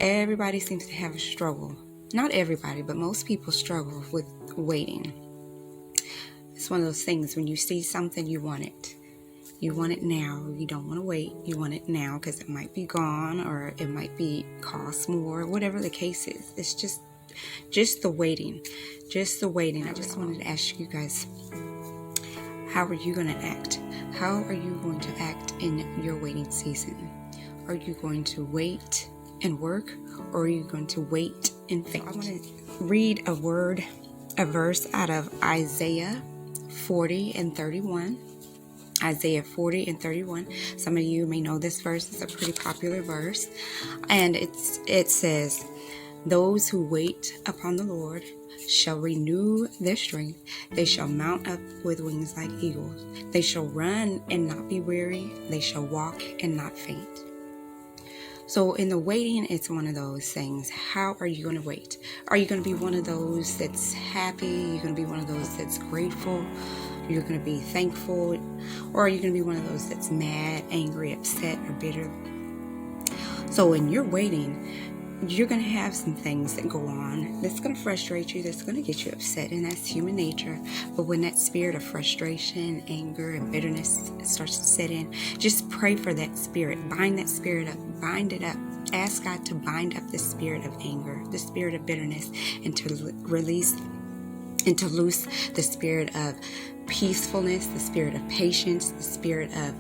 Everybody seems to have a struggle. Not everybody, but most people struggle with waiting. It's one of those things when you see something, you want it. You want it now. You don't want to wait. You want it now because it might be gone or it might be cost more, whatever the case is. It's just the waiting. Just the waiting. I just wanted to ask you guys, how are you going to act? How are you going to act in your waiting season? Are you going to wait and work, or are you going to wait and faint? I want to read a verse out of Isaiah 40 and 31. Isaiah 40 and 31. Some of you may know this verse. It's a pretty popular verse. And it says, "Those who wait upon the Lord shall renew their strength. They shall mount up with wings like eagles. They shall run and not be weary. They shall walk and not faint." So in the waiting, it's one of those things. How are you going to wait? Are you going to be one of those that's happy? You're going to be one of those that's grateful? You're going to be thankful? Or are you going to be one of those that's mad, angry, upset, or bitter? So when you're waiting, you're going to have some things that go on that's going to frustrate you, that's going to get you upset, and that's human nature. But when that spirit of frustration, anger, and bitterness starts to set in, just pray for that spirit. Bind that spirit up. Bind it up. Ask God to bind up the spirit of anger, the spirit of bitterness, and to release and to loose the spirit of peacefulness, the spirit of patience, the spirit of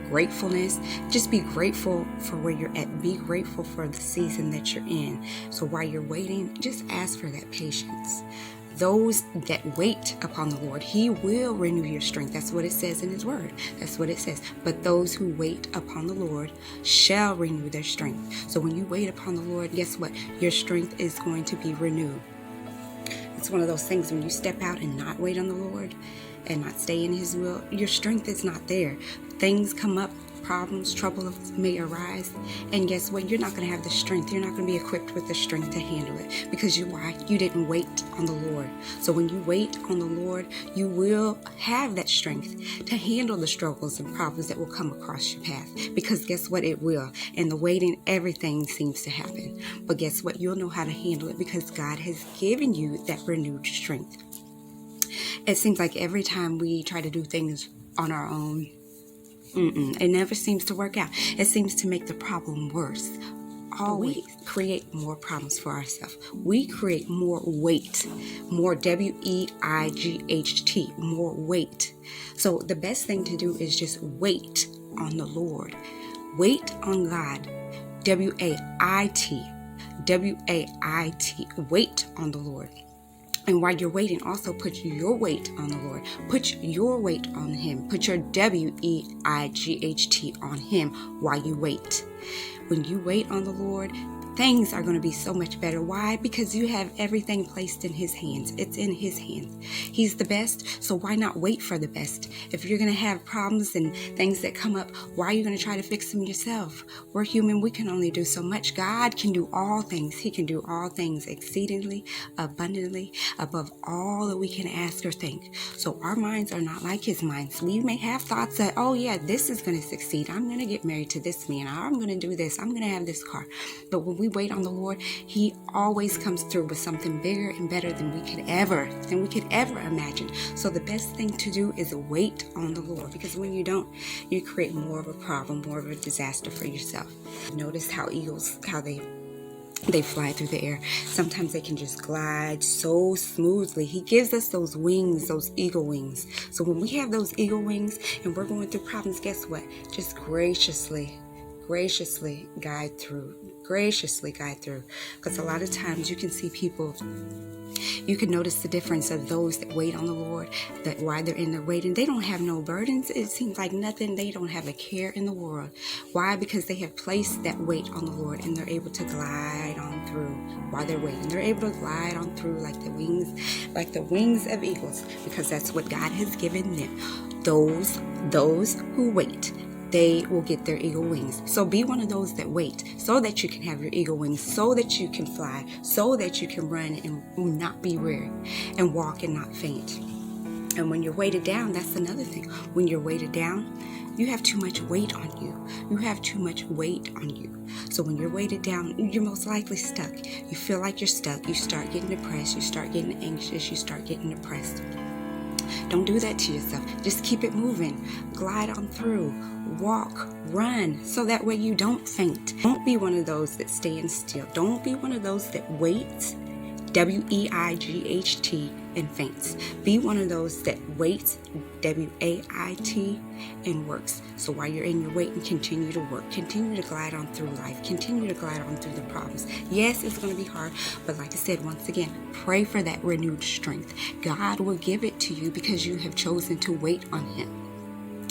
gratefulness. Just be grateful for where you're at. Be grateful for the season that you're in. So while you're waiting, just ask for that patience. Those that wait upon the Lord, He will renew your strength. That's what it says in His word. That's what it says. But those who wait upon the Lord shall renew their strength. So when you wait upon the Lord, guess what? Your strength is going to be renewed. It's one of those things when you step out and not wait on the Lord and not stay in His will, your strength is not there. Things come up, problems, trouble may arise, and guess what? You're not going to have the strength. You're not going to be equipped with the strength to handle it because you didn't wait on the Lord. So when you wait on the Lord, you will have that strength to handle the struggles and problems that will come across your path, because guess what? It will. In the waiting, everything seems to happen. But guess what? You'll know how to handle it because God has given you that renewed strength. It seems like every time we try to do things on our own, it never seems to work out. It seems to make the problem worse. Always. We create more problems for ourselves. We create more weight, more WEIGHT, more weight. So the best thing to do is just wait on the Lord. Wait on God. WAIT. Wait on the Lord. And while you're waiting, also put your weight on the Lord. Put your weight on Him. Put your WEIGHT on Him while you wait. When you wait on the Lord, things are going to be so much better. Why? Because you have everything placed in His hands. It's in His hands. He's the best, so why not wait for the best? If you're going to have problems and things that come up, why are you going to try to fix them yourself? We're human. We can only do so much. God can do all things. He can do all things exceedingly, abundantly, above all that we can ask or think. So our minds are not like His minds. We may have thoughts that, oh yeah, this is going to succeed. I'm going to get married to this man. I'm going to do this. I'm going to have this car. But when we wait on the Lord, He always comes through with something bigger and better than we could ever imagine. So the best thing to do is wait on the Lord, because when you don't, you create more of a problem, more of a disaster for yourself. Notice how eagles, how they fly through the air. Sometimes they can just glide so smoothly. He gives us those wings, those eagle wings. So when we have those eagle wings and we're going through problems, guess what? Just graciously guide through. Because a lot of times you can see people, you can notice the difference of those that wait on the Lord, that while they're in their waiting, they don't have no burdens. It seems like nothing. They don't have a care in the world. Why? Because they have placed that weight on the Lord, and they're able to glide on through while they're waiting. They're able to glide on through like the wings of eagles, because that's what God has given them. Those who wait, they will get their eagle wings. So be one of those that wait, so that you can have your eagle wings, so that you can fly, so that you can run and not be weary, and walk and not faint. And when you're weighted down, that's another thing. When you're weighted down, you have too much weight on you. You have too much weight on you. So when you're weighted down, you're most likely stuck. You feel like you're stuck. You start getting depressed. You start getting anxious. You start getting depressed. Don't do that to yourself. Just keep it moving. Glide on through. Walk, run, so that way you don't faint. Don't be one of those that stand still. Don't be one of those that waits, W-E-I-G-H-T, and faints. Be one of those that waits, W-A-I-T, and works. So while you're in your waiting, continue to work. Continue to glide on through life. Continue to glide on through the problems. Yes, it's going to be hard, but like I said, once again, pray for that renewed strength. God will give it to you because you have chosen to wait on Him.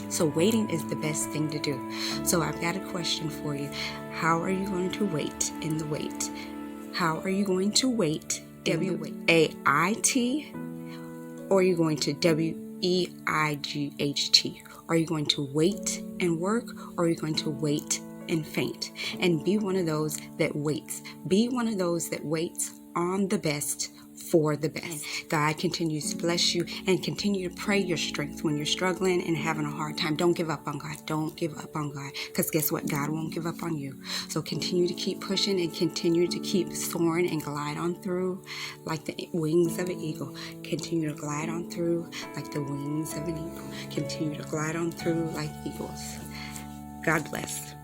So waiting is the best thing to do. So I've got a question for you. How are you going to wait in the wait? How are you going to wait? W-A-I-T, or are you going to W-E-I-G-H-T? Are you going to wait and work, or are you going to wait and faint? And be one of those that waits. Be one of those that waits on the best for the best. God continues to bless you, and continue to pray your strength when you're struggling and having a hard time. Don't give up on God. Don't give up on God, because guess what? God won't give up on you. So continue to keep pushing and continue to keep soaring and glide on through like the wings of an eagle. Continue to glide on through like the wings of an eagle. Continue to glide on through like eagles. God bless.